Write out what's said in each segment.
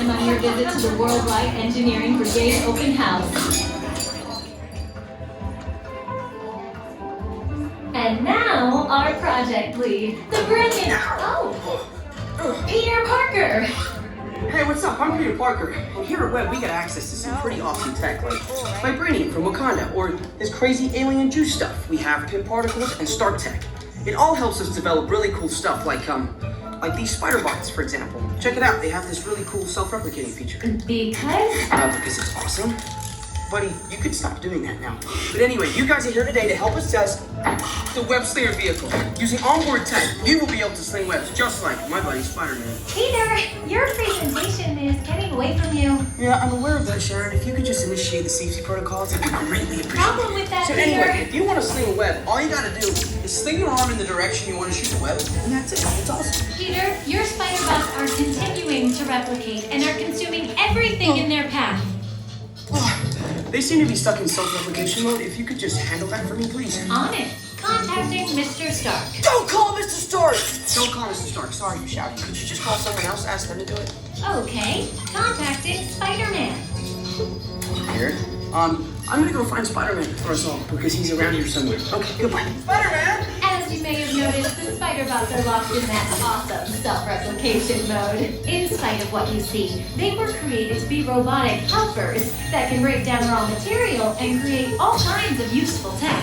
time on your visit to the Worldwide Engineering Brigade Open House. And now, our project lead, the brilliant... Peter Parker! Hey, what's up? I'm Peter Parker. And here at Webb, we get access to some pretty awesome tech, like Vibranium from Wakanda, or this crazy alien juice stuff. We have pin particles and Stark Tech. It all helps us develop really cool stuff, like these spider bots, for example. Check it out. They have this really cool self-replicating feature. Because it's awesome. Buddy, you could stop doing that now. But anyway, you guys are here today to help us test the web slinger vehicle. Using onboard tech, you will be able to sling webs just like my buddy Spiderman. Peter, your presentation is getting away from you. Yeah, I'm aware of that, Sharon. If you could just initiate the safety protocols, it'd be greatly appreciated. Problem with that, So Peter? anyway, if you want to sling a web, all you gotta do is sling your arm in the direction you want to shoot the web, and that's it. It's awesome. Peter, your spider bots are continuing to replicate and are consuming everything in their path. They seem to be stuck in self-replication mode. If you could just handle that for me, please. On it. Contacting Mr. Stark. Don't call Mr. Stark! Don't call Mr. Stark. Sorry, you shouted. Could you just call someone else, ask them to do it? Okay. Contacting Spider-Man. Here. I'm gonna go find Spider-Man for us all, because he's around here somewhere. Okay, goodbye. Spider-Man! As you may have noticed, the spider bots are locked in that awesome self-replication mode. In spite of what you see, they were created to be robotic helpers that can break down raw material and create all kinds of useful tech.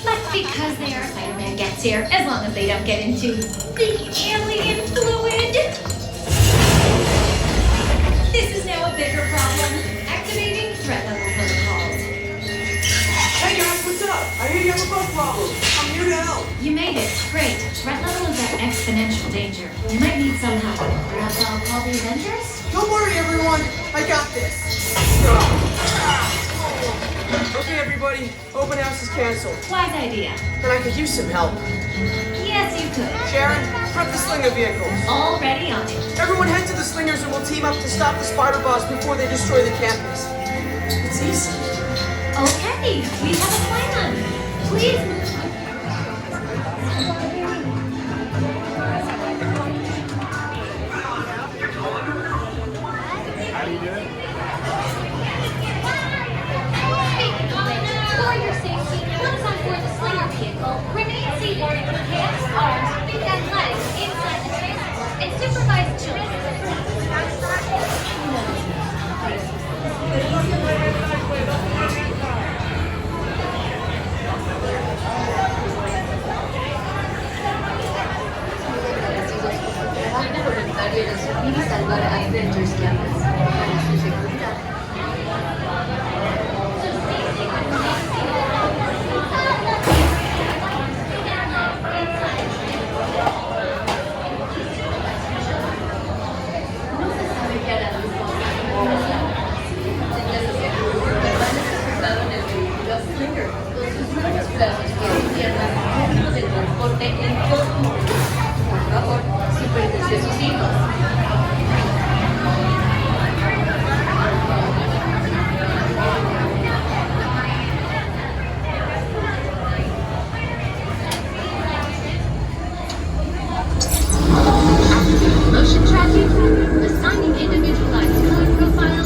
But because they are Spider-Man gets here, as long as they don't get into the alien fluid. This is now a bigger problem. Activating threat level protocols. Hey guys, what's up? I hear you have a bug problem. I'm here to help. You made it. Great. Threat level is at exponential danger. You might need some help. Perhaps I'll call the Avengers? Don't worry, everyone. I got this. Okay, everybody. Open house is canceled. Wise idea. And I could use some help. Yes, you could. Sharon, prep the slinger vehicles. Already on it. Everyone head to the slingers and we'll team up to stop the spider bots before they destroy the campus. It's easy. Okay, we have a plan. Please move. For your safety, once on board the slinger vehicle, remain seated with hands, arms, feet, and legs inside the transport and supervise children. voluntario de subir y salvar a Avengers Campus para su seguridad. No se sabe qué hará después. Permanece sentado en el vehículo Slingers con sus manos brazos que cierran el de transporte en todo momento. Por favor, supervise a sus hijos. Motion tracking, assigning individualized color profiles.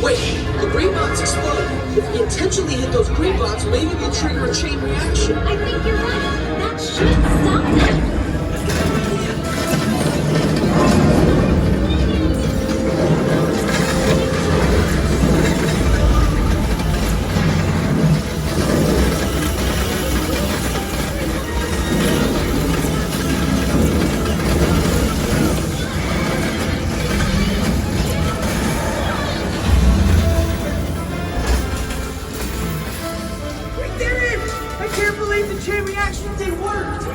Wait, the green bots explode. If we intentionally hit those green bots, maybe we'll trigger a chain reaction. I think you're right. That should stop them. I can't believe the chain reaction thing worked!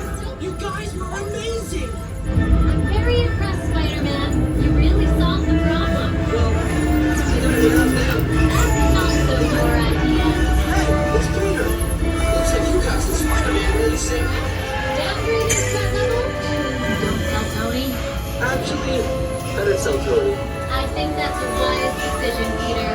You guys were amazing! I'm very impressed, Spider-Man. You really solved the problem. Well, it's either me or them. That's not so your idea. Hey, it's Peter! Looks like you guys and Spider-Man really sync. Downgraded threat level? Don't tell Tony. Actually, better tell Tony. I think that's a wise decision, Peter.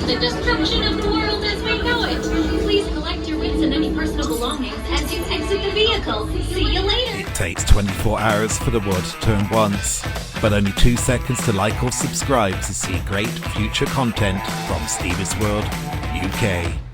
The destruction of the world as we know it. Please collect your wits and any personal belongings as you exit the vehicle. See you later. It takes 24 hours for the world to turn once, but only 2 seconds to like or subscribe to see great future content from Steve's World UK.